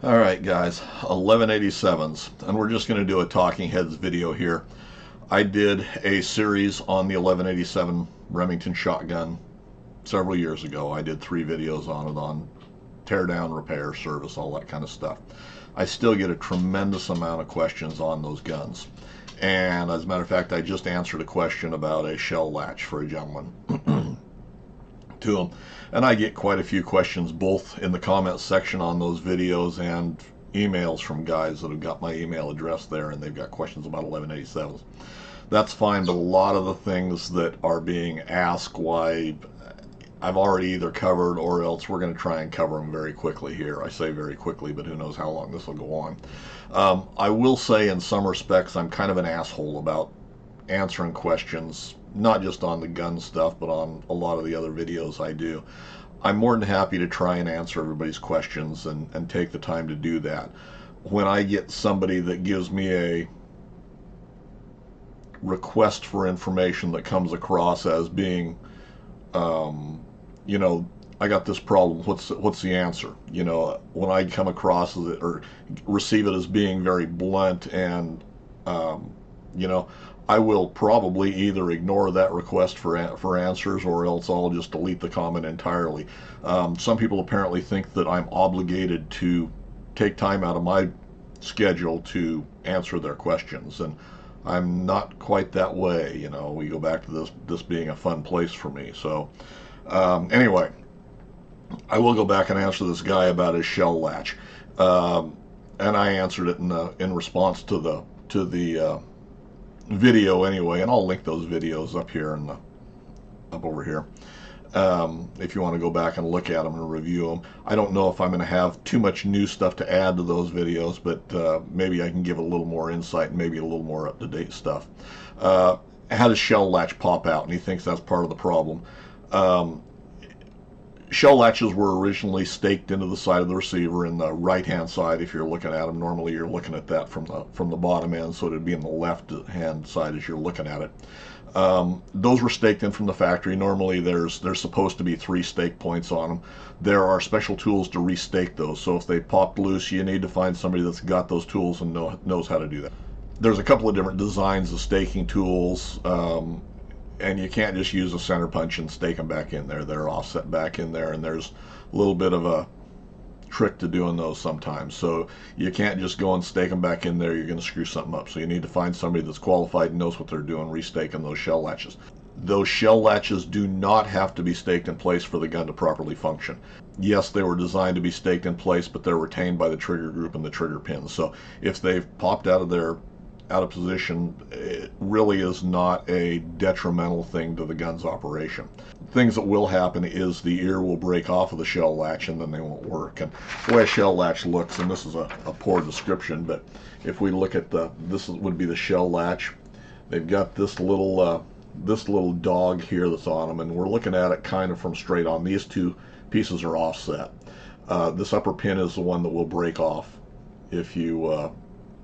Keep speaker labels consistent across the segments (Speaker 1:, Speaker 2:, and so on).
Speaker 1: Alright guys, 1187s, and we're just going to do a talking heads video here. I did a series on the 1187 Remington shotgun several years ago. I did 3 videos on it, on tear down, repair, service, all that kind of stuff. I still get a tremendous amount of questions on those guns. And as a matter of fact, I just answered a question about a shell latch for a gentleman to him. And I get quite a few questions both in the comments section on those videos and emails from guys that have got my email address there, and they've got questions about 1187s. That's fine, but a lot of the things that are being asked, why, I've already either covered, or else we're going to try and cover them very quickly here. I say very quickly, but who knows how long this will go on. I will say in some respects I'm kind of an asshole about answering questions, not just on the gun stuff, but on a lot of the other videos I do. I'm more than happy to try and answer everybody's questions and take the time to do that. When I get somebody that gives me a request for information that comes across as being, you know, I got this problem, what's the answer? You know, when I come across it or receive it as being very blunt and, you know, I will probably either ignore that request for answers, or else I'll just delete the comment entirely. Some people apparently think that I'm obligated to take time out of my schedule to answer their questions, and I'm not quite that way. You know, we go back to this being a fun place for me. So anyway, I will go back and answer this guy about his shell latch, and I answered it in response to the video anyway, and I'll link those videos up here and up over here if you want to go back and look at them and review them. I don't know if I'm going to have too much new stuff to add to those videos, but maybe I can give a little more insight and maybe a little more up-to-date stuff. How does shell latch pop out? And he thinks that's part of the problem. Shell latches were originally staked into the side of the receiver in the right-hand side. If you're looking at them, normally you're looking at that from the bottom end, so it'd be in the left-hand side as you're looking at it. Those were staked in from the factory. Normally there's supposed to be 3 stake points on them. There are special tools to restake those, so if they popped loose, you need to find somebody that's got those tools and knows how to do that. There's a couple of different designs of staking tools. And you can't just use a center punch and stake them back in there. They're offset back in there, and there's a little bit of a trick to doing those sometimes. So you can't just go and stake them back in there. You're going to screw something up. So you need to find somebody that's qualified and knows what they're doing restaking those shell latches. Those shell latches do not have to be staked in place for the gun to properly function. Yes, they were designed to be staked in place, but they're retained by the trigger group and the trigger pins. So if they've popped out of position, it really is not a detrimental thing to the gun's operation. Things that will happen is the ear will break off of the shell latch and then they won't work. And the way a shell latch looks, and this is a poor description, but if we look at this would be the shell latch. They've got this little dog here that's on them, and we're looking at it kind of from straight on. These 2 pieces are offset. This upper pin is the one that will break off if you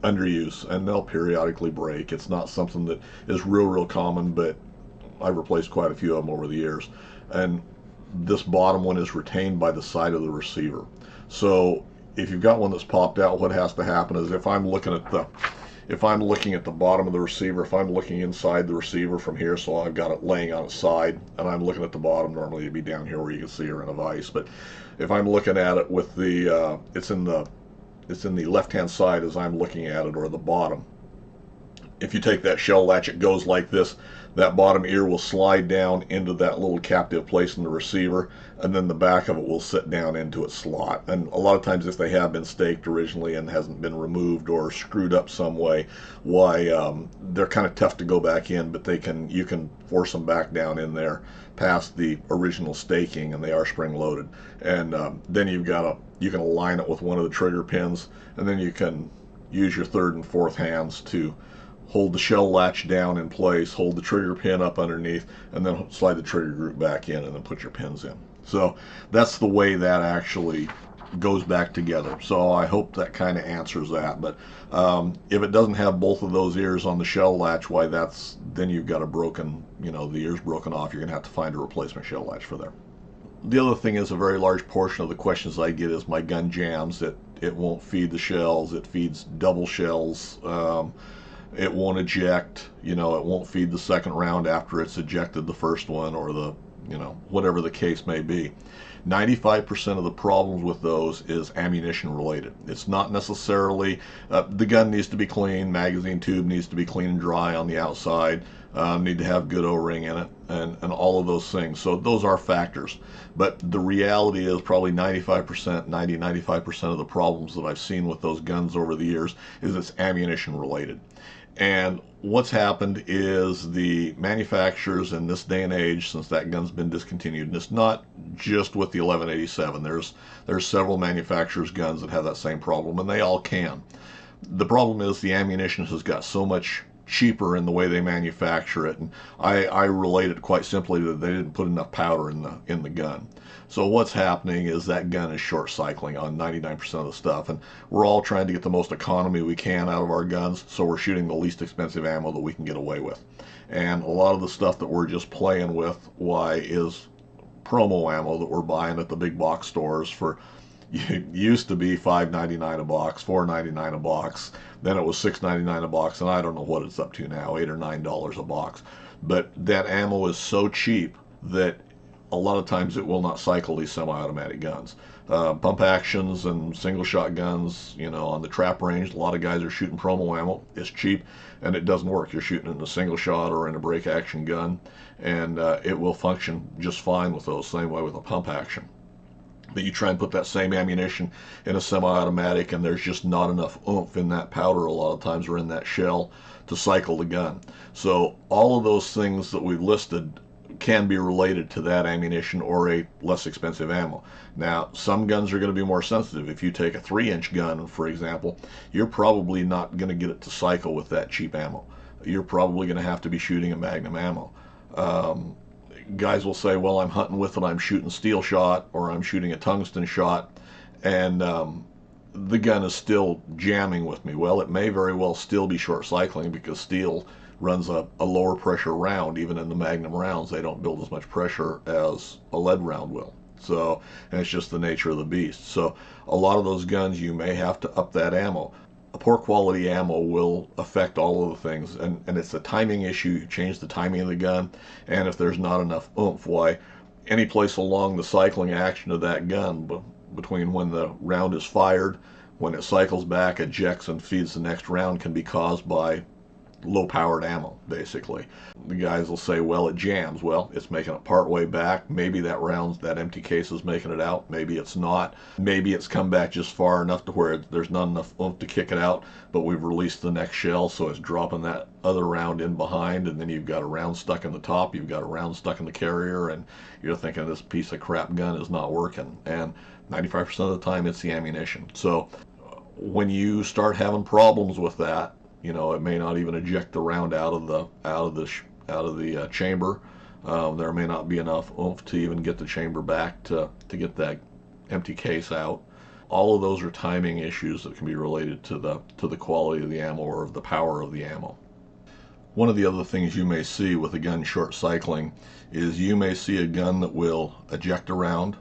Speaker 1: underuse, and they'll periodically break. It's not something that is real common, but I've replaced quite a few of them over the years. And this bottom one is retained by the side of the receiver. So if you've got one that's popped out, what has to happen is if I'm looking at the bottom of the receiver, if I'm looking inside the receiver from here, so I've got it laying on its side and I'm looking at the bottom, normally it'd be down here where you can see her in a vise, but if I'm looking at it with the it's in the left-hand side as I'm looking at it, or the bottom. If you take that shell latch, it goes like this. That bottom ear will slide down into that little captive place in the receiver, and then the back of it will sit down into its slot. And a lot of times if they have been staked originally and hasn't been removed or screwed up some way, they're kind of tough to go back in, but you can force them back down in there past the original staking, and they are spring loaded. And then you can align it with one of the trigger pins, and then you can use your 3rd and 4th hands to hold the shell latch down in place, hold the trigger pin up underneath, and then slide the trigger group back in and then put your pins in. So that's the way that actually goes back together. So I hope that kind of answers that. But if it doesn't have both of those ears on the shell latch, why then you've got a broken, the ear's broken off. You're going to have to find a replacement shell latch for there. The other thing is, a very large portion of the questions I get is my gun jams. It it won't feed the shells. It feeds double shells. It won't eject. You know, it won't feed the second round after it's ejected the first one, or the, you know, whatever the case may be. 95% of the problems with those is ammunition related. It's not necessarily the gun needs to be clean, magazine tube needs to be clean and dry on the outside, need to have good O-ring in it, and all of those things. So those are factors. But the reality is probably 95% of the problems that I've seen with those guns over the years is it's ammunition related. And what's happened is the manufacturers in this day and age, since that gun's been discontinued, and it's not just with the 1187, there's several manufacturers' guns that have that same problem, and they all can. The problem is the ammunition has got so much cheaper in the way they manufacture it, and I relate it quite simply that they didn't put enough powder in the gun. So what's happening is that gun is short cycling on 99% of the stuff, and we're all trying to get the most economy we can out of our guns, so we're shooting the least expensive ammo that we can get away with. And a lot of the stuff that we're just playing with, why, is promo ammo that we're buying at the big box stores for, it used to be $5.99 a box, $4.99 a box, then it was $6.99 a box, and I don't know what it's up to now, $8 or $9 a box. But that ammo is so cheap that a lot of times it will not cycle these semi-automatic guns. Pump actions and single shot guns, you know, on the trap range, a lot of guys are shooting promo ammo. It's cheap and it doesn't work. You're shooting in a single shot or in a break action gun, and it will function just fine with those, same way with a pump action. But you try and put that same ammunition in a semi-automatic, and there's just not enough oomph in that powder a lot of times, or in that shell, to cycle the gun. So all of those things that we've listed can be related to that ammunition or a less expensive ammo. Now, some guns are going to be more sensitive. If you take a 3-inch gun, for example, you're probably not going to get it to cycle with that cheap ammo. You're probably going to have to be shooting a Magnum ammo. Guys will say, well, I'm hunting with it, I'm shooting steel shot, or I'm shooting a tungsten shot, and the gun is still jamming with me. Well, it may very well still be short cycling, because steel runs a lower pressure round. Even in the Magnum rounds, they don't build as much pressure as a lead round will. So, and it's just the nature of the beast. So a lot of those guns, you may have to up that ammo. A poor quality ammo will affect all of the things, and it's a timing issue. You change the timing of the gun, and if there's not enough oomph, why, any place along the cycling action of that gun, between when the round is fired, when it cycles back, ejects, and feeds the next round, can be caused by low-powered ammo, basically. The guys will say, well, it jams. Well, it's making it part way back. Maybe that empty case is making it out. Maybe it's not. Maybe it's come back just far enough to where there's not enough oomph to kick it out, but we've released the next shell, so it's dropping that other round in behind, and then you've got a round stuck in the top, you've got a round stuck in the carrier, and you're thinking this piece of crap gun is not working. And 95% of the time, it's the ammunition. So when you start having problems with that, you know, it may not even eject the round out of the chamber. There may not be enough oomph to even get the chamber back to get that empty case out. All of those are timing issues that can be related to the quality of the ammo or the power of the ammo. One of the other things you may see with a gun short cycling is you may see a gun that will eject a round,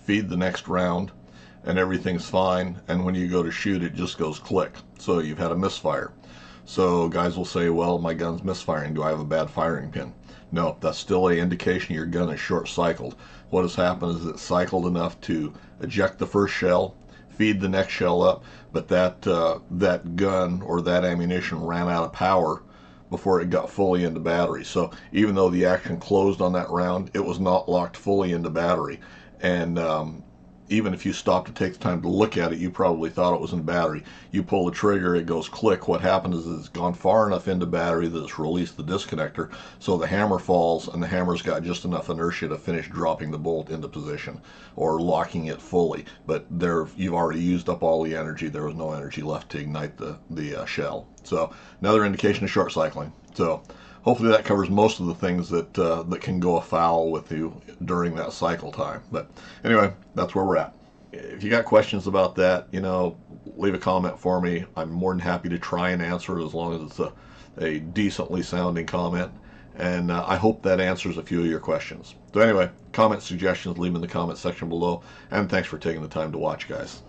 Speaker 1: feed the next round, and everything's fine, and when you go to shoot, it just goes click. So you've had a misfire. So guys will say, well, my gun's misfiring. Do I have a bad firing pin? No, that's still an indication your gun is short cycled. What has happened is it's cycled enough to eject the first shell, feed the next shell up, but that gun or that ammunition ran out of power before it got fully into battery. So even though the action closed on that round, it was not locked fully into battery. And even if you stop to take the time to look at it, you probably thought it was in battery. You pull the trigger, it goes click. What happened is it's gone far enough into battery that it's released the disconnector, so the hammer falls, and the hammer's got just enough inertia to finish dropping the bolt into position or locking it fully. But you've already used up all the energy. There was no energy left to ignite the shell. So another indication of short cycling. So hopefully that covers most of the things that can go afoul with you during that cycle time. But anyway, that's where we're at. If you got questions about that, you know, leave a comment for me. I'm more than happy to try and answer it, as long as it's a decently sounding comment. And I hope that answers a few of your questions. So anyway, comment, suggestions, leave them in the comment section below. And thanks for taking the time to watch, guys.